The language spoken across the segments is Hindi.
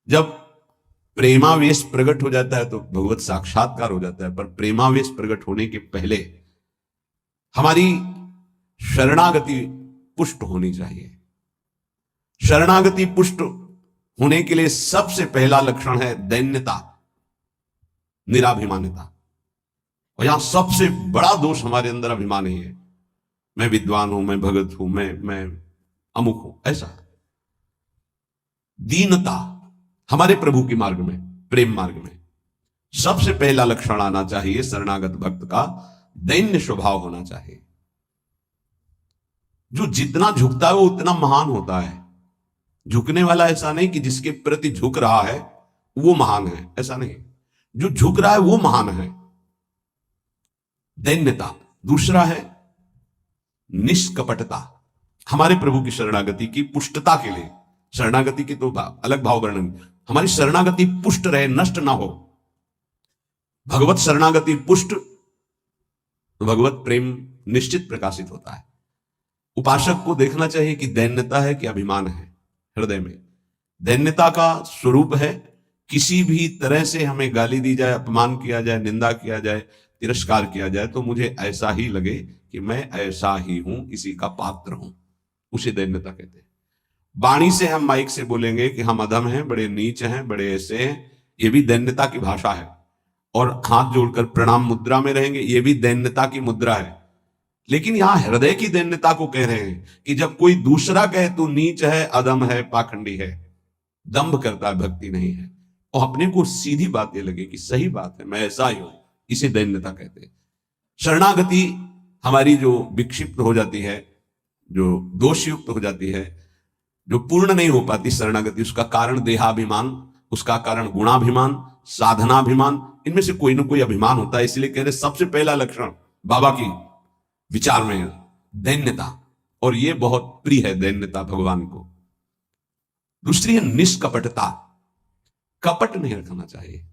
जब प्रेमावेश प्रकट हो जाता है तो भगवत साक्षात्कार हो जाता है, पर प्रेमावेश प्रकट होने के पहले हमारी शरणागति पुष्ट होनी चाहिए। शरणागति पुष्ट होने के लिए सबसे पहला लक्षण है दैन्यता, निराभिमानिता। और यहां सबसे बड़ा दोष हमारे अंदर अभिमान ही है। मैं विद्वान हूं, मैं भगत हूं, मैं अमुक हूं, ऐसा। दीनता हमारे प्रभु के मार्ग में, प्रेम मार्ग में सबसे पहला लक्षण आना चाहिए शरणागत भक्त का, दैन्य स्वभाव होना चाहिए। जो जितना झुकता है वो उतना महान होता है। झुकने वाला ऐसा नहीं कि जिसके प्रति झुक रहा है वो महान है, ऐसा नहीं। जो झुक रहा है वो महान है। दैन्यता। दूसरा है निष्कपटता। हमारे प्रभु की शरणागति की पुष्टता के लिए, शरणागति की तो अलग भाव वर्णन, हमारी शरणागति पुष्ट रहे, नष्ट ना हो। भगवत शरणागति पुष्ट तो भगवत प्रेम निश्चित प्रकाशित होता है। उपासक को देखना चाहिए कि दैन्यता है कि अभिमान है हृदय में। दैन्यता का स्वरूप है किसी भी तरह से हमें गाली दी जाए, अपमान किया जाए, निंदा किया जाए, तिरस्कार किया जाए तो मुझे ऐसा ही लगे कि मैं ऐसा ही हूं, इसी का पात्र हूं, उसे दैन्यता कहते हैं। वाणी से हम माइक से बोलेंगे कि हम अधम हैं, बड़े नीच हैं, बड़े ऐसे हैं, ये भी दैन्यता की भाषा है। और हाथ जोड़कर प्रणाम मुद्रा में रहेंगे, ये भी दैन्यता की मुद्रा है। लेकिन यहां हृदय की दैन्यता को कह रहे हैं कि जब कोई दूसरा कहे तू नीच है, अधम है, पाखंडी है, दंभ करता है, भक्ति नहीं है, और अपने को सीधी बात ये लगे कि सही बात है, मैं ऐसा ही हूं, इसे दैन्यता कहते हैं। शरणागति हमारी जो विक्षिप्त हो जाती है, जो दोषयुक्त हो जाती है, जो पूर्ण नहीं हो पाती शरणागति, उसका कारण देहाभिमान, उसका कारण गुणाभिमान, साधनाभिमान, इनमें से कोई ना कोई अभिमान होता है। इसलिए कह रहे सबसे पहला लक्षण बाबा की विचार में दैन्यता, और यह बहुत प्रिय है दैन्यता भगवान को। दूसरी है निष्कपटता। कपट नहीं रखना चाहिए।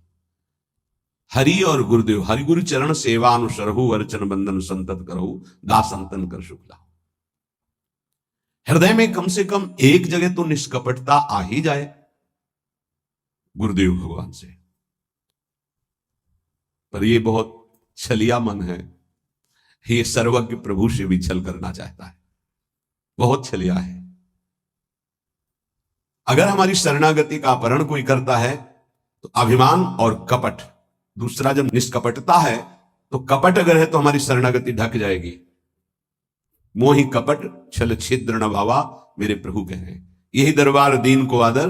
हरि और गुरुदेव, हरि गुरु चरण सेवा अनुसरहु, अर्चन बंधन संतत करहु, दास अंतन कर शुक्ला। हृदय में कम से कम एक जगह तो निष्कपटता आ ही जाए गुरुदेव भगवान से। पर यह बहुत छलिया मन है, ये सर्वज्ञ प्रभु से भी छल करना चाहता है, बहुत छलिया है। अगर हमारी शरणागति का अपहरण कोई करता है तो अभिमान और कपट। दूसरा जब निष्कपटता है तो कपट अगर है तो हमारी शरणागति ढक जाएगी। मोहि कपट छल छिद्र न भावा, मेरे प्रभु कह रहे हैं, यही दरबार दीन को आदर,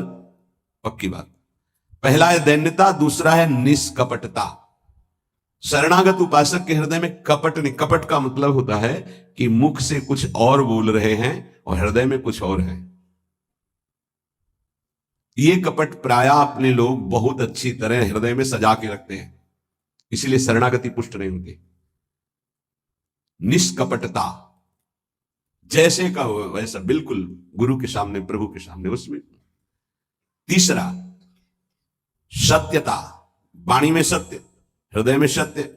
पक्की बात। पहला है दैन्यता, दूसरा है निष्कपटता। शरणागत उपासक के हृदय में कपट नहीं। कपट का मतलब होता है कि मुख से कुछ और बोल रहे हैं और हृदय में कुछ और है। ये कपट प्राय अपने लोग बहुत अच्छी तरह हृदय में सजा के रखते हैं, इसलिए शरणागति पुष्ट नहीं होती। निष्कपटता, जैसे का हो वैसा, बिल्कुल गुरु के सामने, प्रभु के सामने, उसमें। तीसरा सत्यता। वाणी में सत्य, हृदय में सत्य,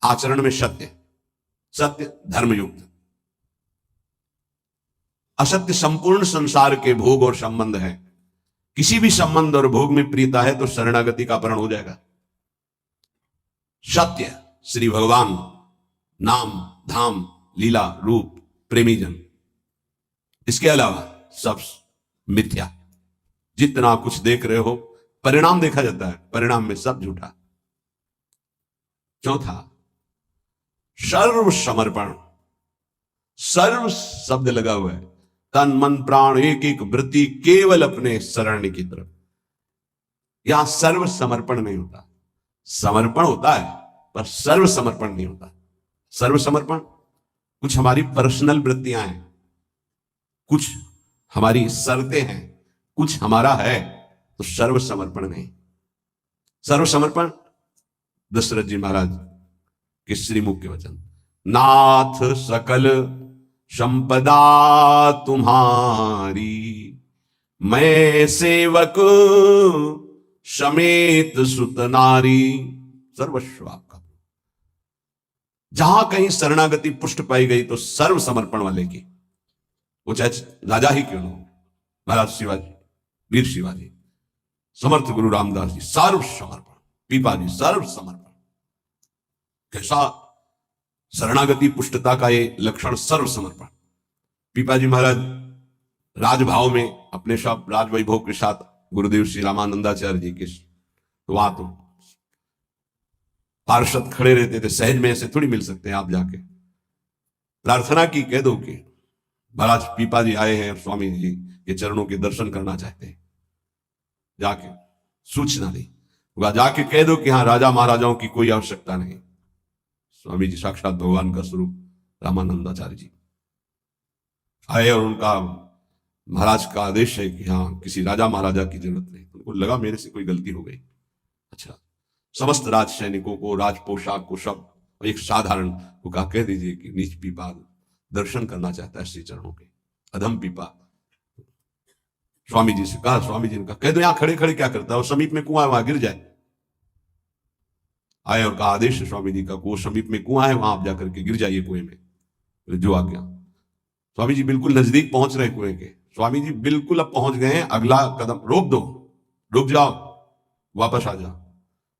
आचरण में सत्य, सत्य धर्मयुक्त। असत्य संपूर्ण संसार के भोग और संबंध है। किसी भी संबंध और भोग में प्रियता है तो शरणागति का अपहरण हो जाएगा। सत्य श्री भगवान, नाम, धाम, लीला, रूप, प्रेमी जन। इसके अलावा सब मिथ्या। जितना कुछ देख रहे हो परिणाम देखा जाता है, परिणाम में सब झूठा। चौथा सर्व समर्पण। सर्व शब्द लगा हुआ है, तन मन प्राण एक एक वृत्ति केवल अपने शरण की तरफ। यहां सर्व समर्पण नहीं होता, समर्पण होता है पर सर्व समर्पण नहीं होता। सर्व समर्पण कुछ हमारी पर्सनल वृत्तियां हैं, कुछ हमारी शर्तें हैं, कुछ हमारा है, तो सर्व समर्पण नहीं। सर्व समर्पण दशरथ जी महाराज के श्रीमुख के वचन, नाथ सकल संपदा तुम्हारी, मैं सेवक समेत सुत नारी, सर्वस्व आपका। जहां कहीं शरणागति पुष्ट पाई गई तो सर्व समर्पण वाले की, वो चाहे राजा ही क्यों न हो, महाराज शिवाजी, वीर शिवाजी, समर्थ गुरु रामदास जी सर्व समर्पण, पीपा जी सर्व समर्पण। कैसा शरणागति पुष्टता का ये लक्षण, सर्व समर्पण। पीपा जी महाराज राजभाव में अपने सब राज वैभव के साथ गुरुदेव श्री रामानंदाचार्य जी के वहां तो पार्षद खड़े रहते थे, सहज में ऐसे थोड़ी मिल सकते हैं आप जाके। प्रार्थना की, कह दो कि महाराज पीपा जी आए हैं और स्वामी जी के चरणों के दर्शन करना चाहते हैं, जाके सूचना दी, जाके कह दो कि हाँ राजा महाराजाओं की कोई आवश्यकता नहीं। स्वामी जी साक्षात भगवान का स्वरूप रामानंदाचार्य जी आए और उनका महाराज का आदेश है कि हाँ किसी राजा महाराजा की जरूरत नहीं। उनको लगा मेरे से कोई गलती हो गई। अच्छा, समस्त राज सैनिकों को, राज पोशाक को, सब एक साधारण को कहा कह दीजिए कि नीच पीपा दर्शन करना चाहता है श्री चरणों के, अधम पीपा। स्वामी जी से कहा, स्वामी जी ने कहा कह दो यहां खड़े खड़े क्या करता है, वो समीप में कुआं है वहां गिर जाए। आए और कहा आदेश है स्वामी जी का, वो समीप में कुआं है वहां आप जाकर के गिर जाइए कुएं में। जो आ गया, स्वामी जी बिल्कुल नजदीक पहुंच रहे कुएं के। स्वामी जी बिल्कुल अब पहुंच गए हैं, अगला कदम रोक दो, रुक जाओ, वापस आ जाओ।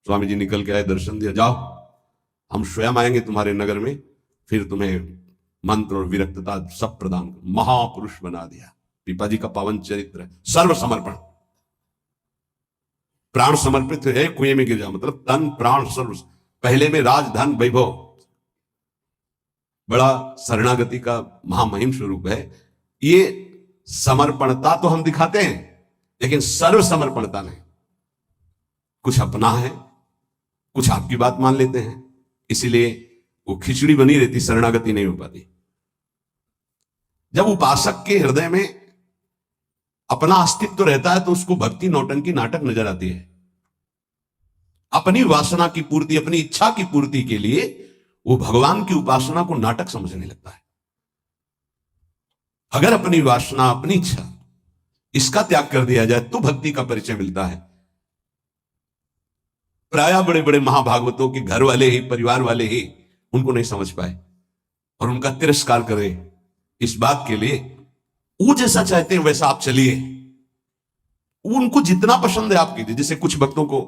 स्वामी जी निकल के आए, दर्शन दिया, जाओ हम स्वयं आएंगे तुम्हारे नगर में, फिर तुम्हें मंत्र और विरक्तता सब प्रदान कर। महापुरुष बना दिया। पीपा जी का पावन चरित्र, सर्व समर्पण, प्राण समर्पित है, कुएं में गिर जाओ मतलब तन प्राण सर्व। पहले में राज धन वैभव, बड़ा शरणागति का महामहिम स्वरूप है। ये समर्पणता तो हम दिखाते हैं, लेकिन सर्व समर्पणता नहीं। कुछ अपना है, कुछ आपकी बात मान लेते हैं, इसीलिए वो खिचड़ी बनी रहती, शरणागति नहीं हो पाती। जब उपासक के हृदय में अपना अस्तित्व तो रहता है तो उसको भक्ति नौटंकी नाटक नजर आती है। अपनी वासना की पूर्ति, अपनी इच्छा की पूर्ति के लिए वो भगवान की उपासना को नाटक समझने लगता है। अगर अपनी वासना, अपनी इच्छा, इसका त्याग कर दिया जाए तो भक्ति का परिचय मिलता है। प्राय बड़े बड़े महाभागवतों के घर वाले ही, परिवार वाले ही उनको नहीं समझ पाए और उनका तिरस्कार करें इस बात के लिए वो जैसा चाहते हैं वैसा आप चलिए, उनको जितना पसंद है आप कीजिए। जैसे कुछ भक्तों को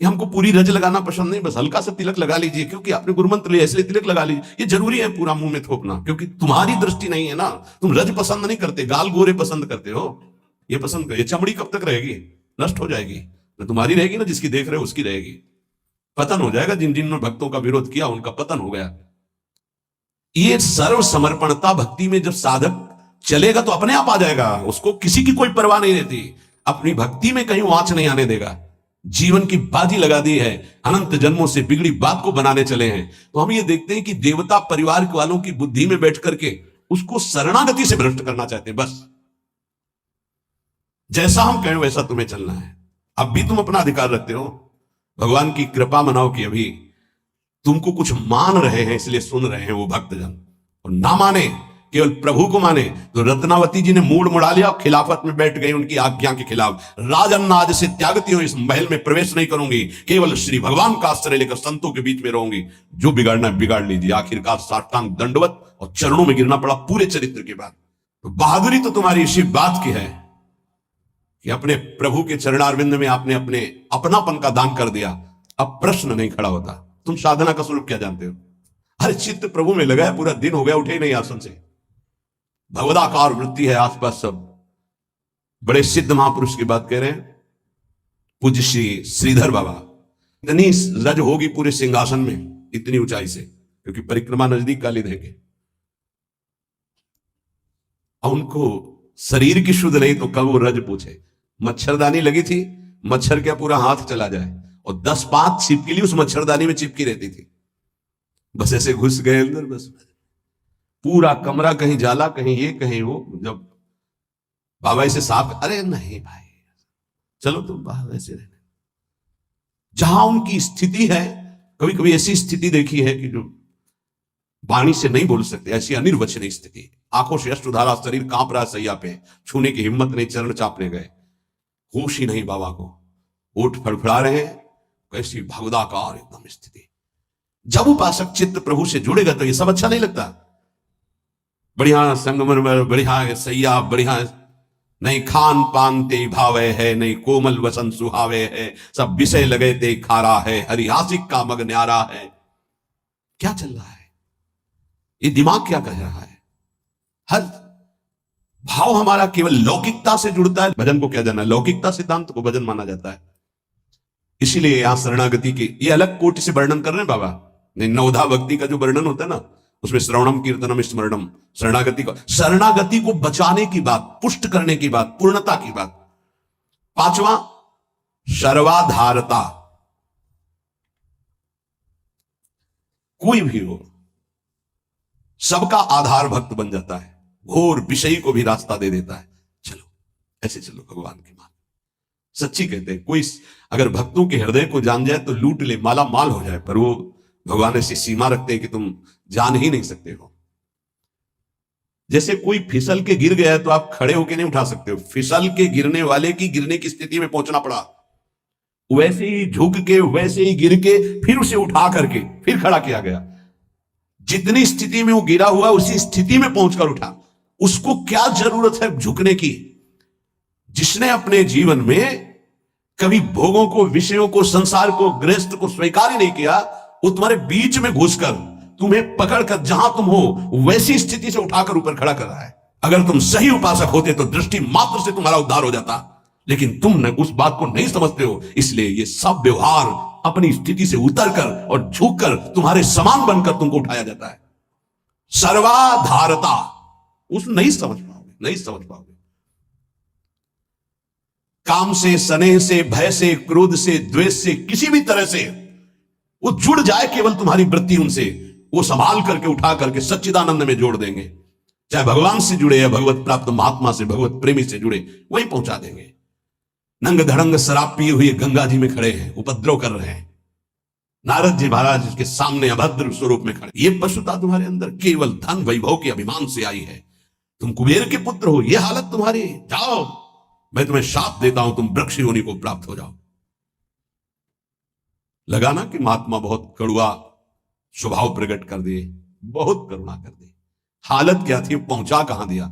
हमको पूरी रज लगाना पसंद नहीं, बस हल्का सा तिलक लगा लीजिए, क्योंकि आपने गुरुमंत्र लिया इसलिए तिलक लगा लीजिए। ये जरूरी है पूरा मुंह में थोपना, क्योंकि तुम्हारी दृष्टि नहीं है ना, तुम रज पसंद नहीं करते, गाल गोरे पसंद करते हो। ये पसंद कर, ये चमड़ी कब तक रहेगी, नष्ट हो जाएगी। न तुम्हारी रहेगी ना जिसकी देख रहे हो उसकी रहेगी, पतन हो जाएगा। जिन जिन भक्तों का विरोध किया उनका पतन हो गया। ये सर्व समर्पणता भक्ति में जब साधक चलेगा तो अपने आप आ जाएगा, उसको किसी की कोई परवाह नहीं रहती। अपनी भक्ति में कहीं वांच नहीं आने देगा। जीवन की बाजी लगा दी है, अनंत जन्मों से बिगड़ी बात को बनाने चले हैं। तो हम ये देखते हैं कि देवता परिवार वालों की बुद्धि में बैठ करके उसको शरणागति से भ्रष्ट करना चाहते हैं। बस जैसा हम कहें वैसा तुम्हें चलना है। अब भी तुम अपना अधिकार रखते हो, भगवान की कृपा मनाओ कि अभी तुमको कुछ मान रहे हैं इसलिए सुन रहे हैं वो भक्तजन, और ना माने, केवल प्रभु को माने। तो रत्नावती जी ने मूड मुड़ा लिया और खिलाफत में बैठ गई उनकी आज्ञा के खिलाफ। राजन आज से त्यागती हूं, इस महल में प्रवेश नहीं करूंगी, केवल श्री भगवान का आश्रय लेकर संतों के बीच में रहूंगी। जो बिगाड़ना है बिगाड़ लीजिए। आखिरकार साष्टांग दंडवत और चरणों में गिरना पड़ा पूरे चरित्र के बाद। तो बहादुरी तो तुम्हारी इसी बात की है कि अपने प्रभु के चरणारविंद में आपने अपने अपनापन का दान कर दिया। अब प्रश्न नहीं खड़ा होता, तुम साधना का स्वरूप क्या जानते हो? अरे चित्त प्रभु में लगा है, पूरा दिन हो गया उठे ही नहीं आसन से, भगवदाकार वृत्ति है आसपास सब। बड़े सिद्ध महापुरुष की बात कह रहे हैं, पूज्य श्री श्रीधर बाबा। इतनी रज होगी पूरे सिंहासन में, इतनी ऊंचाई से, क्योंकि परिक्रमा नजदीक काली देंगे। और उनको शरीर की शुद्ध नहीं तो कब वो रज पूछे। मच्छरदानी लगी थी, मच्छर क्या पूरा हाथ चला जाए, और 10 पात छिपकली उस मच्छरदानी में चिपकी रहती थी। बस ऐसे घुस गए अंदर, बस पूरा कमरा कहीं जाला, कहीं ये कहीं वो। जब बाबा इसे साफ, अरे नहीं भाई चलो तुम बाहर ऐसे रहने। जहां उनकी स्थिति है, कभी कभी ऐसी स्थिति देखी है कि जो वाणी से नहीं बोल सकते, ऐसी अनिर्वचनीय स्थिति। आंखों से अश्रुधारा, शरीर कांप रहा सैया पे, छूने की हिम्मत नहीं, चरण चापने गए, होश ही नहीं बाबा को, ओठ फड़फड़ा रहे हैं, कैसी भगवदाकार एकदम स्थिति। जब उपासक चित्त प्रभु से जुड़ेगा तो ये सब अच्छा नहीं लगता। बढ़िया संगमरमर, बढ़िया सैया, बढ़िया नहीं खान पान ते भावे है, नहीं कोमल वसन सुहावे है, सब विषय लगे ते खारा है, हरिहासिक का मग न्यारा है। क्या चल रहा है? ये दिमाग क्या कह रहा है? हर भाव हमारा केवल लौकिकता से जुड़ता है। भजन को क्या जाना, लौकिकता सिद्धांत को भजन माना जाता है। इसीलिए यहां शरणागति के ये अलग कोटि से वर्णन कर रहे हैं बाबा। नहीं, नवधा भक्ति का जो वर्णन होता है ना, उसमें श्रवणम कीर्तनम स्मरणम, शरणागति को बचाने की बात, पुष्ट करने की बात, पूर्णता की बात। पांचवा सर्वाधारता। कोई भी हो, सबका आधार भक्त बन जाता है, घोर विषयी को भी रास्ता दे देता है। चलो ऐसे चलो भगवान के मार्ग। सच्ची कहते हैं, कोई अगर भक्तों के हृदय को जान जाए तो लूट ले, माला माल हो जाए, पर वो भगवान ऐसी सीमा रखते हैं कि तुम जान ही नहीं सकते हो। जैसे कोई फिसल के गिर गया तो आप खड़े होकर नहीं उठा सकते हो, फिसल के गिरने वाले की गिरने की स्थिति में पहुंचना पड़ा, वैसे ही झुक के, वैसे ही गिर के, फिर उसे उठा करके फिर खड़ा किया गया। जितनी स्थिति में वो गिरा हुआ उसी स्थिति में पहुंचकर उठा। उसको क्या जरूरत है झुकने की? जिसने अपने जीवन में कभी भोगों को, विषयों को, संसार को, गृहस्थ को स्वीकार ही नहीं किया, वो तुम्हारे बीच में घुसकर तुम्हें पकड़कर जहां तुम हो वैसी स्थिति से उठाकर ऊपर खड़ा कर रहा है। अगर तुम सही उपासक होते तो दृष्टि मात्र से तुम्हारा उद्धार हो जाता, लेकिन तुम उस बात को नहीं समझते हो। इसलिए ये सब व्यवहार अपनी स्थिति से उतरकर और झुककर तुम्हारे समान बनकर तुमको उठाया जाता है। सर्वाधारता, उस नहीं समझ पाओगे, नहीं समझ पाओगे। काम से, स्नेह से, भय से, क्रोध से, द्वेष से, किसी भी तरह से वो जुड़ जाए केवल तुम्हारी वृत्ति उनसे, वो संभाल करके उठा करके सच्चिदानंद में जोड़ देंगे। चाहे भगवान से जुड़े या भगवत प्राप्त महात्मा से, भगवत प्रेमी से जुड़े, वहीं पहुंचा देंगे। नंग धड़ंग शराब पिए हुए गंगा जी में खड़े हैं, उपद्रव कर रहे हैं, नारद जी महाराज के सामने अभद्र स्वरूप में खड़े। ये पशुता तुम्हारे अंदर केवल धन वैभव के अभिमान से आई है। तुम कुबेर के पुत्र हो, ये हालत तुम्हारी। जाओ, मैं तुम्हें शाप देता हूं, तुम वृक्ष योनि को प्राप्त हो जाओ। लगाना कि महात्मा बहुत कड़ुआ स्वभाव प्रकट कर दिए, बहुत करुणा कर दी। हालत क्या थी, पहुंचा कहां दिया?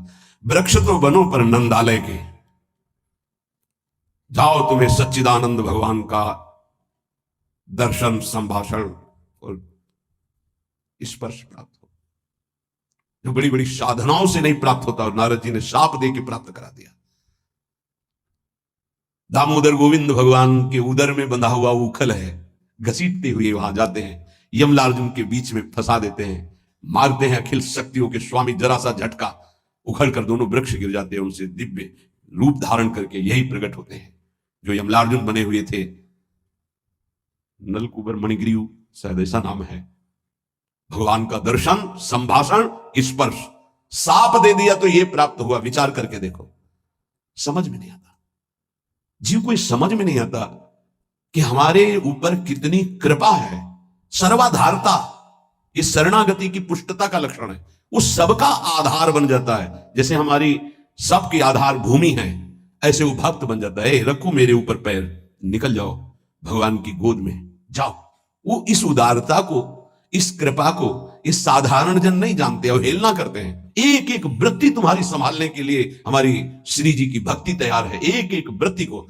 वृक्ष तो बनो पर नंदालय के। जाओ, तुम्हें सच्चिदानंद भगवान का दर्शन, संभाषण और स्पर्श प्राप्त हो, जो बड़ी बड़ी साधनाओं से नहीं प्राप्त होता। और नारद जी ने शाप दे के प्राप्त करा दिया। दामोदर गोविंद भगवान के उदर में बंधा हुआ उखल है, घसीटते हुए वहां जाते हैं, यमलार्जुन के बीच में फंसा देते हैं, मारते हैं अखिल शक्तियों के स्वामी। जरा सा झटका, उखड़ कर दोनों वृक्ष गिर जाते हैं। उनसे दिव्य रूप धारण करके यही प्रकट होते हैं जो यमलार्जुन बने हुए थे। नलकुबर मणिग्रीव शायद ऐसा नाम है। भगवान का दर्शन, संभाषण, स्पर्श, साप दे दिया तो यह प्राप्त हुआ। विचार करके देखो, समझ में नहीं आता, जीव को समझ में नहीं आता कि हमारे ऊपर कितनी कृपा है। सर्वाधारता, ये शरणागति की पुष्टता का लक्षण है। वो सबका आधार बन जाता है। जैसे हमारी सबकी आधार भूमि है, ऐसे वो भक्त बन जाता है। रखो मेरे ऊपर पैर, निकल जाओ भगवान की गोद में जाओ। वो इस उदारता को, इस कृपा को इस साधारण जन नहीं जानते, अवहेलना करते हैं। एक एक वृत्ति तुम्हारी संभालने के लिए हमारी श्री जी की भक्ति तैयार है। एक एक वृत्ति को,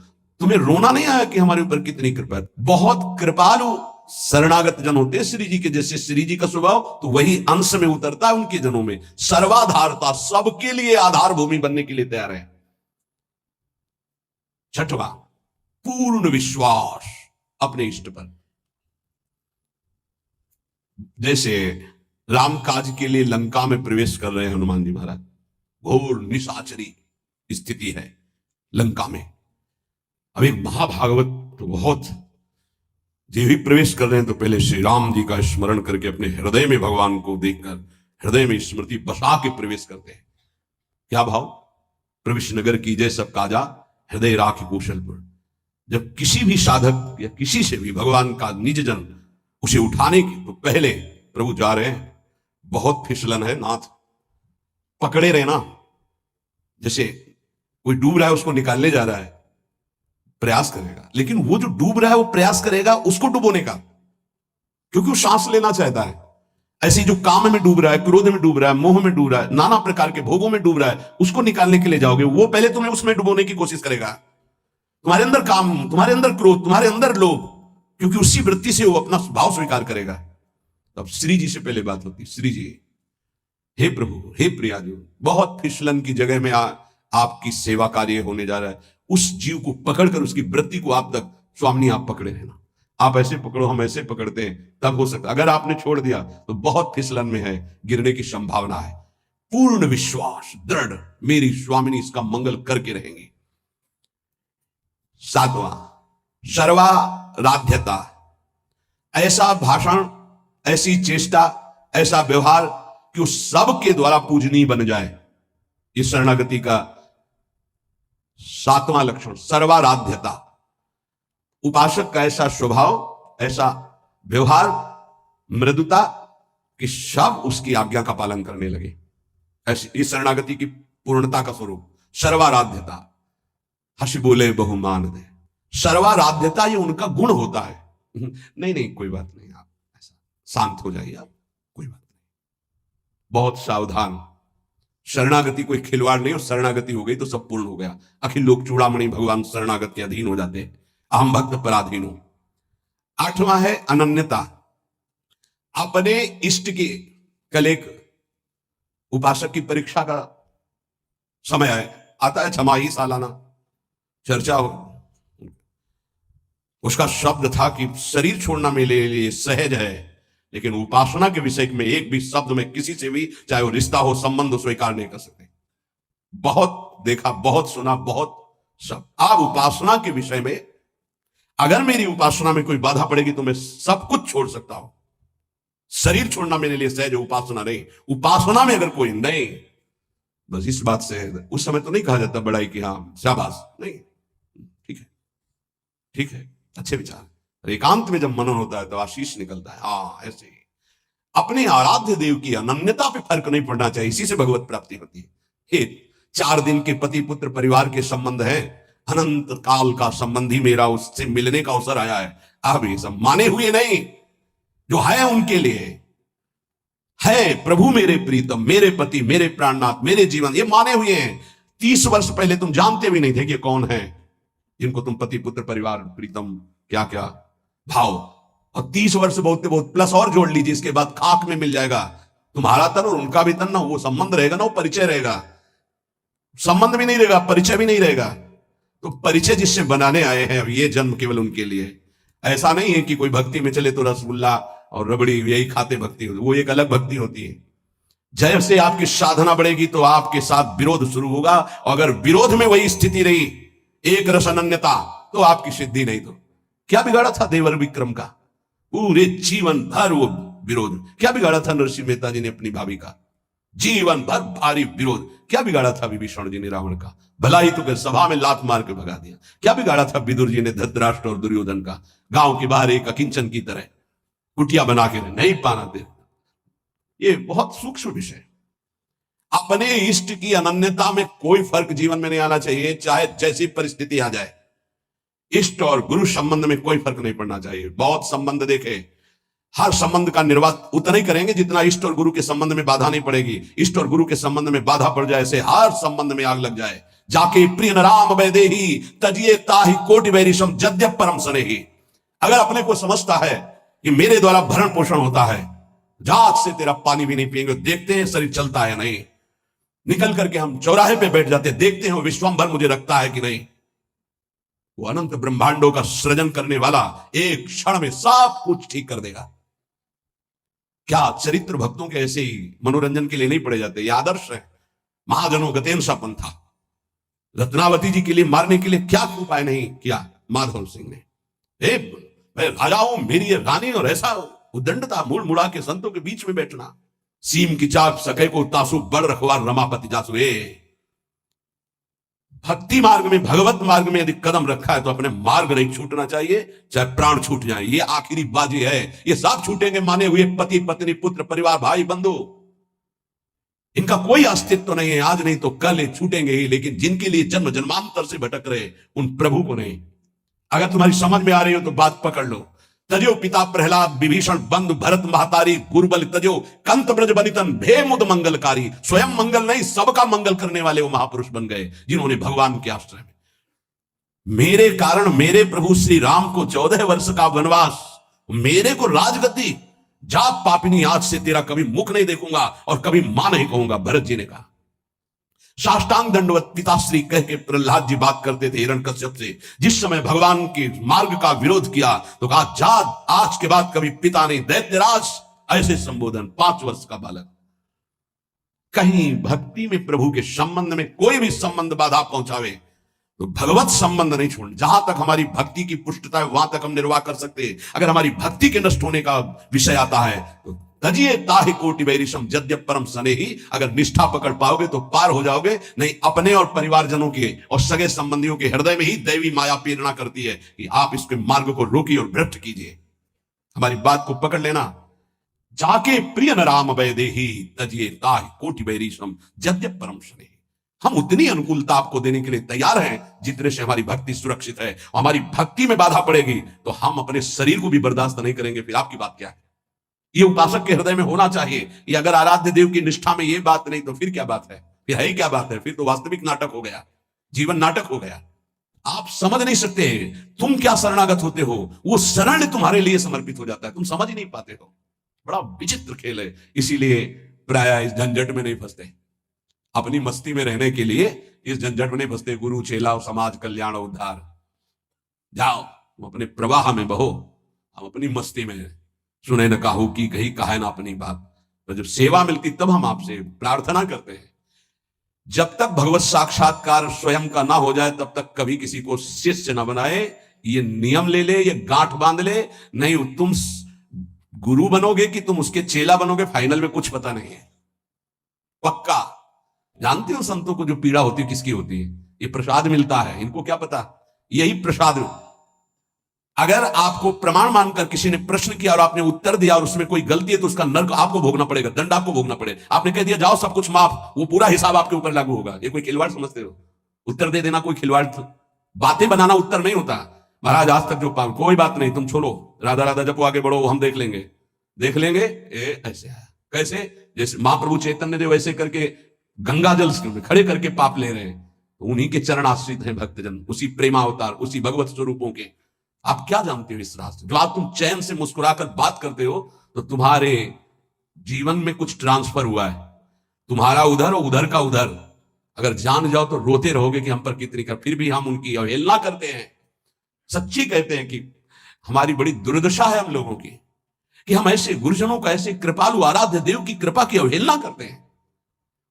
तुम्हें रोना नहीं आया कि हमारे ऊपर कितनी कृपा है। बहुत कृपालु शरणागत जन होते हैं श्री जी के। जैसे श्री जी का स्वभाव तो वही अंश में उतरता है उनके जनों में। सर्वाधारता, सबके लिए आधार भूमि बनने के लिए तैयार है। छठवां, पूर्ण विश्वास अपने इष्ट पर। जैसे राम काज के लिए लंका में प्रवेश कर रहे हैं हनुमान जी महाराज, घोर निशाचरी स्थिति है लंका में। अब एक महाभागवत तो बहुत, जो भी प्रवेश कर रहे हैं तो पहले श्री राम जी का स्मरण करके अपने हृदय में भगवान को देखकर हृदय में स्मृति बसा के प्रवेश करते हैं। क्या भाव? प्रवेश नगर की जय सब काजा, हृदय राख कौशलपुर। जब किसी भी साधक या किसी से भी भगवान का निज जन उसे उठाने की, तो पहले प्रभु जा रहे हैं, बहुत फिसलन है नाथ, पकड़े रहना। जैसे कोई डूब रहा है, उसको निकालने जा रहा है, प्रयास करेगा, लेकिन वो जो डूब रहा है वो प्रयास करेगा उसको डुबोने का, क्योंकि वो सांस लेना चाहता है। ऐसी जो काम में डूब रहा है, क्रोध में डूब रहा है, मोह में डूब रहा है, नाना प्रकार के भोगों में डूब रहा है, उसको निकालने के लिए जाओगे, वो पहले तुम्हें उसमें डुबोने की कोशिश करेगा। तुम्हारे अंदर काम, तुम्हारे अंदर क्रोध, तुम्हारे अंदर लोभ, क्योंकि उसी वृत्ति से वो अपना भाव स्वीकार करेगा। तब श्री जी से पहले बात होती, श्री जी, हे प्रभु, हे प्रियाजू, बहुत फिसलन की जगह में आपकी सेवा कार्य होने जा रहा है। उस जीव को पकड़कर उसकी वृत्ति को आप तक स्वामी आप पकड़े रहना। आप ऐसे पकड़ो, हम ऐसे पकड़ते हैं, तब हो सकता। अगर आपने छोड़ दिया तो बहुत फिसलन में है, गिरने की संभावना है। पूर्ण विश्वास दृढ़, मेरी स्वामिनी इसका मंगल करके रहेंगी। 7वां, सर्वाराध्यता, ऐसा भाषण, ऐसी चेष्टा, ऐसा व्यवहार कि उस सब के द्वारा पूजनीय बन जाए। इस शरणागति का 7वां लक्षण सर्वाराध्यता। उपासक का ऐसा स्वभाव, ऐसा व्यवहार, मृदुता कि सब उसकी आज्ञा का पालन करने लगे। ऐसी इस शरणागति की पूर्णता का स्वरूप सर्वाराध्यता। हंस बोले बहुमान दे, सर्वाराध्यता ये उनका गुण होता है। नहीं नहीं कोई बात नहीं, आप ऐसा शांत हो जाइए, आप कोई बात नहीं, बहुत सावधान। शरणागति कोई खिलवाड़ नहीं, और शरणागति हो गई तो सब पूर्ण हो गया। अखिल लोक चूड़ामणि भगवान शरणागत के अधीन हो जाते हैं, अहम भक्त पराधीन हो। 8वां है अनन्यता। अपने इष्ट की, कल एक उपासक की परीक्षा का समय है, आता है छमाही सालाना, चर्चा हो, उसका शब्द था कि शरीर छोड़ना मेरे लिए सहज है, लेकिन उपासना के विषय में एक भी शब्द में किसी से भी, चाहे वो रिश्ता हो, संबंध हो, स्वीकार नहीं कर सकते। बहुत देखा, बहुत सुना, बहुत सब। आप उपासना के विषय में, अगर मेरी उपासना में कोई बाधा पड़ेगी तो मैं सब कुछ छोड़ सकता हूं। शरीर छोड़ना मेरे लिए सहज, उपासना नहीं। उपासना में अगर कोई नहीं, बस इस बात से उस समय तो नहीं कहा जाता बड़ाई कि हाँ शाबाश, नहीं, ठीक है, ठीक है, अच्छे विचार। एकांत में जब मनन होता है तो आशीष निकलता है। हाँ, ऐसे ही अपने आराध्य देव की अनन्यता पे फर्क नहीं पड़ना चाहिए, इसी से भगवत प्राप्ति होती है। हे 4 दिन के पति पुत्र परिवार के संबंध है, अनंत काल का संबंधी मेरा उससे मिलने का अवसर आया है। अब ये सब माने हुए नहीं, जो है उनके लिए है। प्रभु मेरे प्रीतम, मेरे पति, मेरे प्राणनाथ, मेरे जीवन, ये माने हुए हैं। 30 वर्ष पहले तुम जानते भी नहीं थे कि कौन है जिनको तुम पति पुत्र परिवार प्रीतम क्या क्या भाव, और 30 वर्ष बहुत बहुत प्लस और जोड़ लीजिए, इसके बाद खाक में मिल जाएगा तुम्हारा तन और उनका भी तन। ना वो संबंध रहेगा, ना वो परिचय रहेगा। संबंध भी नहीं रहेगा, परिचय भी नहीं रहेगा। तो परिचय जिससे बनाने आए हैं, अब ये जन्म केवल उनके लिए। ऐसा नहीं है कि कोई भक्ति में चले तो रसगुल्ला और रबड़ी यही खाते भक्ति होती, वो एक अलग भक्ति होती है। जैसे आपकी साधना बढ़ेगी तो आपके साथ विरोध शुरू होगा, और अगर विरोध में वही स्थिति रही, एक रस अनन्यता, तो आपकी सिद्धि नहीं। तो क्या बिगाड़ा था देवर विक्रम का? पूरे जीवन भर वो विरोध। क्या बिगाड़ा था नरसिंह मेहता जी ने अपनी भाभी का? जीवन भर भारी विरोध। क्या बिगाड़ा था विभीषण जी ने रावण का? भला ही तो सभा में लात मार के भगा दिया। क्या बिगाड़ा था विदुर जी ने धृतराष्ट्र और दुर्योधन का? गांव के बाहर एक अकिंचन की तरह कुटिया बना के नहीं पाना दे। ये बहुत सूक्ष्म विषय। अपने इष्ट की अनन्यता में कोई फर्क जीवन में नहीं आना चाहिए, चाहे जैसी परिस्थिति आ जाए। इष्ट और गुरु संबंध में कोई फर्क नहीं पड़ना चाहिए। बहुत संबंध देखे, हर संबंध का निर्वाह उतना ही करेंगे जितना इष्ट और गुरु के संबंध में बाधा नहीं पड़ेगी। इष्ट और गुरु के संबंध में बाधा पड़ जाए से हर संबंध में आग लग जाए। जाके प्रिय राम वैदेही तजिए ताहि कोटि वैरिशम जद्यप परम स्नेही। अगर अपने को समझता है कि मेरे द्वारा भरण पोषण होता है, जात से तेरा पानी भी नहीं पिएंगे, देखते हैं शरीर चलता है नहीं। निकल करके हम चौराहे पे बैठ जाते, देखते हैं वो विश्वम्भर मुझे रखता है कि नहीं। वो अनंत ब्रह्मांडों का सृजन करने वाला एक क्षण में सब कुछ ठीक कर देगा। क्या चरित्र भक्तों के ऐसे ही मनोरंजन के लिए नहीं पड़े जाते? ये आदर्श है। महाजनों गतेन सा पंथा। रत्नावती जी के लिए मारने के लिए क्या उपाय नहीं किया माधव सिंह ने? मैं राजा हूं, मेरी ये रानी, और ऐसा उदंडता, मुड़ मुड़ा के संतों के बीच में बैठना। सीम की चाप सके को तासु बड़ रखवार रमापति जासु। भक्ति मार्ग में, भगवत मार्ग में यदि कदम रखा है तो अपने मार्ग नहीं छूटना चाहिए, चाहे प्राण छूट जाए। ये आखिरी बाजी है। ये सब छूटेंगे माने हुए पति पत्नी पुत्र परिवार भाई बंधु, इनका कोई अस्तित्व तो नहीं है। आज नहीं तो कल ये छूटेंगे ही। लेकिन जिनके लिए जन्म जन्मांतर से भटक रहे, उन प्रभु को नहीं। अगर तुम्हारी समझ में आ रही हो तो बात पकड़ लो। तजो पिता प्रहलाद विभीषण बंधु भरत महतारी गुरुबल तजो कंत ब्रज बनितन भे मुद मंगलकारी। स्वयं मंगल नहीं, सबका मंगल करने वाले वो महापुरुष बन गए जिन्होंने भगवान के आश्रय में मेरे कारण मेरे प्रभु श्री राम को 14 वर्ष का वनवास, मेरे को राजगद्दी, जा पापिनी आज से तेरा कभी मुख नहीं देखूंगा और कभी मां नहीं कहूंगा, भरत जी ने कहा। साष्टांग दंडवत पिताश्री कह के प्रहलाद जी बात करते थे हिरण्यकश्यप से। जिस समय भगवान के मार्ग का विरोध किया तो कहा जा आज के बाद कभी पिता नहीं, दैत्यराज, ऐसे संबोधन। 5 वर्ष का बालक। कहीं भक्ति में प्रभु के संबंध में कोई भी संबंध बाधा पहुंचावे तो भगवत संबंध नहीं छोड़ना। जहां तक हमारी भक्ति की पुष्टता है वहां तक हम निर्वाह कर सकते हैं। अगर हमारी भक्ति के नष्ट होने का विषय आता है तो तजिए ताहि कोटि वैरिशम यद्यप परम स्नेही। अगर निष्ठा पकड़ पाओगे तो पार हो जाओगे, नहीं अपने और परिवारजनों के और सगे संबंधियों के हृदय में ही दैवी माया प्रेरणा करती है कि आप इसके मार्ग को रोकिए और भ्रष्ट कीजिए। हमारी बात को पकड़ लेना। जाके प्रिय न राम वैदेही तजिए ताहि कोटि वैरिशम यद्यप परम स्नेही। हम उतनी अनुकूलता आपको देने के लिए तैयार हैं जितने से हमारी भक्ति सुरक्षित है। हमारी भक्ति में बाधा पड़ेगी तो हम अपने शरीर को भी बर्दाश्त नहीं करेंगे। फिर आपकी बात क्या है? ये उपासक के हृदय में होना चाहिए। ये अगर आराध्य देव की निष्ठा में ये बात नहीं तो फिर क्या बात है? फिर है क्या बात है? फिर तो वास्तविक नाटक हो गया, जीवन नाटक हो गया। आप समझ नहीं सकते तुम क्या शरणागत होते हो, वो शरण तुम्हारे लिए समर्पित हो जाता है, तुम समझ ही नहीं पाते हो। बड़ा विचित्र खेल है। इसीलिए प्राय इस झंझट में नहीं फंसते। अपनी मस्ती में रहने के लिए इस झंझट में नहीं फंसते। गुरु चेला समाज कल्याण उद्धार, जाओ तुम अपने प्रवाह में बहो, हम अपनी मस्ती में सुने न काहू की कही कहे ना अपनी बात। तो जब सेवा मिलती तब हम आपसे प्रार्थना करते हैं। जब तक भगवत साक्षात्कार स्वयं का ना हो जाए तब तक कभी किसी को शिष्य न बनाए। ये नियम ले ले, ये गांठ बांध ले। नहीं तुम गुरु बनोगे कि तुम उसके चेला बनोगे, फाइनल में कुछ पता नहीं है। पक्का जानते हो संतों को जो पीड़ा होती है किसकी होती है? ये प्रसाद मिलता है, इनको क्या पता? यही प्रसाद। अगर आपको प्रमाण मानकर किसी ने प्रश्न किया और आपने उत्तर दिया और उसमें कोई गलती है तो उसका नर्क आपको भोगना पड़ेगा, दंड आपको भोगना पड़ेगा। आपने कह दिया जाओ सब कुछ माफ, वो पूरा हिसाब आपके ऊपर लागू होगा। ये कोई खिलवाड़ समझते हो? उत्तर दे देना कोई खिलवाड़? बातें बनाना उत्तर नहीं होता। महाराज आज तक जो कोई बात नहीं, तुम छोड़ो, राधा राधा जपो, आगे बढ़ो, हम देख लेंगे। देख लेंगे ऐसे कैसे? जैसे महाप्रभु चैतन्य देव ऐसे करके गंगा जल खड़े करके पाप ले रहे हैं, तो उन्हीं के चरण आश्रित हैं भक्तजन, उसी प्रेमावतार, उसी भगवत स्वरूपों के। आप क्या जानते हो इस रास्ते? जो आप तुम चैन से मुस्कुराकर बात करते हो तो तुम्हारे जीवन में कुछ ट्रांसफर हुआ है। तुम्हारा उधर और उधर का उधर। अगर जान जाओ तो रोते रहोगे कि हम पर कितनी कर, फिर भी हम उनकी अवहेलना करते हैं। सच्ची कहते हैं कि हमारी बड़ी दुर्दशा है हम लोगों की कि हम ऐसे गुरुजनों का, ऐसे कृपालु आराध्य देव की कृपा की अवहेलना करते हैं।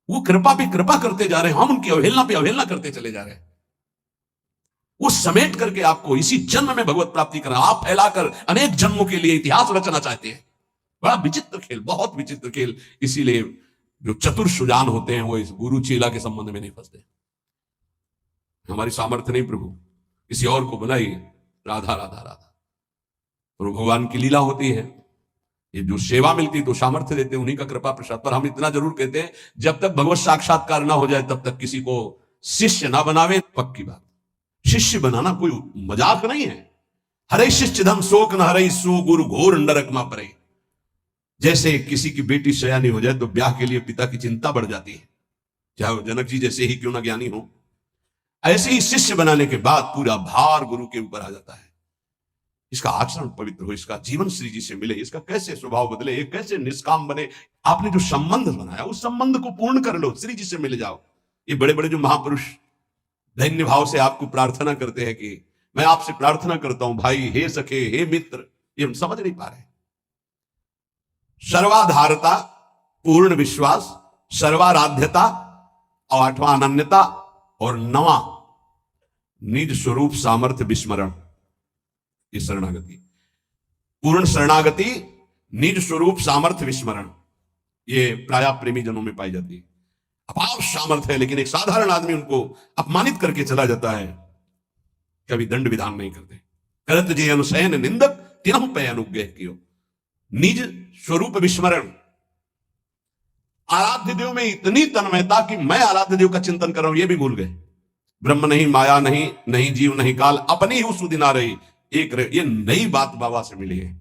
वो कृपा पे कृपा करते जा रहे हैं, हम उनकी अवहेलना पे अवहेलना करते चले जा रहे हैं। वो समेट करके आपको इसी जन्म में भगवत प्राप्ति करना, आप फैलाकर अनेक जन्मों के लिए इतिहास रचना चाहते हैं। बड़ा विचित्र खेल, बहुत विचित्र खेल। इसीलिए जो चतुर सुजान होते हैं वो इस गुरु चेला के संबंध में नहीं फंसते। हमारी सामर्थ्य नहीं प्रभु, किसी और को बुलाइए। राधा राधा राधा, और भगवान की लीला होती है। ये जो सेवा मिलती तो सामर्थ्य देते, उन्हीं का कृपा प्रसाद। पर हम इतना जरूर कहते हैं जब तक भगवत साक्षात्कार ना हो जाए तब तक किसी को शिष्य ना बनावे। पक्की बात, शिष्य बनाना कोई मजाक नहीं है। हरे शिष्य धम शोक न हरे सु गुरु घोर नरक मा परे। जैसे किसी की बेटी सयानी हो जाए तो ब्याह के लिए पिता की चिंता बढ़ जाती है, चाहे वो जनक जी जैसे ही क्यों ना ज्ञानी हो। ऐसे ही शिष्य बनाने के बाद पूरा भार गुरु के ऊपर आ जाता है। इसका आचरण पवित्र हो, इसका जीवन श्री जी से मिले, इसका कैसे स्वभाव बदले, ये कैसे निष्काम बने। आपने जो संबंध बनाया उस संबंध को पूर्ण कर लो, श्री जी से मिल जाओ। ये बड़े बड़े जो महापुरुष दैन्य भाव से आपको प्रार्थना करते हैं कि मैं आपसे प्रार्थना करता हूं भाई, हे सखे, हे मित्र, ये हम समझ नहीं पा रहे। सर्वाधारता, पूर्ण विश्वास, सर्वाराध्यता, और 8वां अनन्यता, और 9वां निज स्वरूप सामर्थ्य विस्मरण। ये शरणागति, पूर्ण शरणागति, निज स्वरूप सामर्थ्य विस्मरण, ये प्राय प्रेमी जनों में पाई जाती है। अपार सामर्थ्य है लेकिन एक साधारण आदमी उनको अपमानित करके चला जाता है, कभी दंड विधान नहीं करते। करत जे अनुशयन निंदक तिनहु पे अनुग्रह कियो। निज स्वरूप विस्मरण, आराध्य देव में इतनी तन्मयता कि मैं आराध्य देव का चिंतन कर रहा हूं ये भी भूल गए। ब्रह्म नहीं, माया नहीं, नहीं जीव नहीं काल, अपनी ही सुदिना रही, एक रहे। ये नई बात बाबा से मिली है,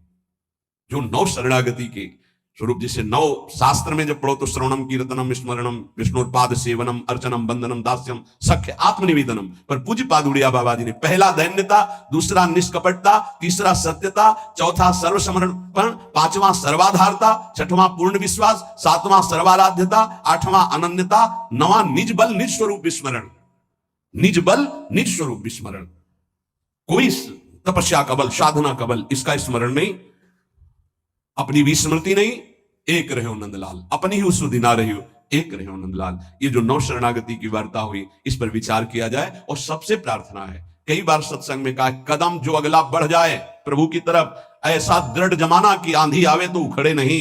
जो नौ शरणागति के स्वरूप, जैसे नौ शास्त्र में जब पढ़ो तो श्रवणम कीर्तनम स्मरणम विष्णुपाद सेवनम अर्चनम बंदनम दास्यम सख्य आत्मनिवेदनम, पर पूज्य पाद उड़िया बाबा जी ने पहला दैन्यता, दूसरा निष्कपटता, तीसरा सत्यता, चौथा सर्वसमर्पण, पांचवा सर्वाधारता, छठवां पूर्ण विश्वास, सातवां सर्वाराध्यता, आठवां अनन्यता, नवा निज बल निज स्वरूप विस्मरण। निज बल निज स्वरूप विस्मरण, कोई तपस्या का बल, साधना का बल, इसका स्मरण नहीं, अपनी भी स्मृति नहीं। एक रहे हो नंदलाल, अपनी ही सुधि ना रही हो, एक रहे हो नंदलाल। ये जो नौ शरणागति की वार्ता हुई, इस पर विचार किया जाए। और सबसे प्रार्थना है, कई बार सत्संग में कहा, कदम जो अगला बढ़ जाए प्रभु की तरफ, ऐसा दृढ़ जमाना कि आंधी आवे तो उखड़े नहीं।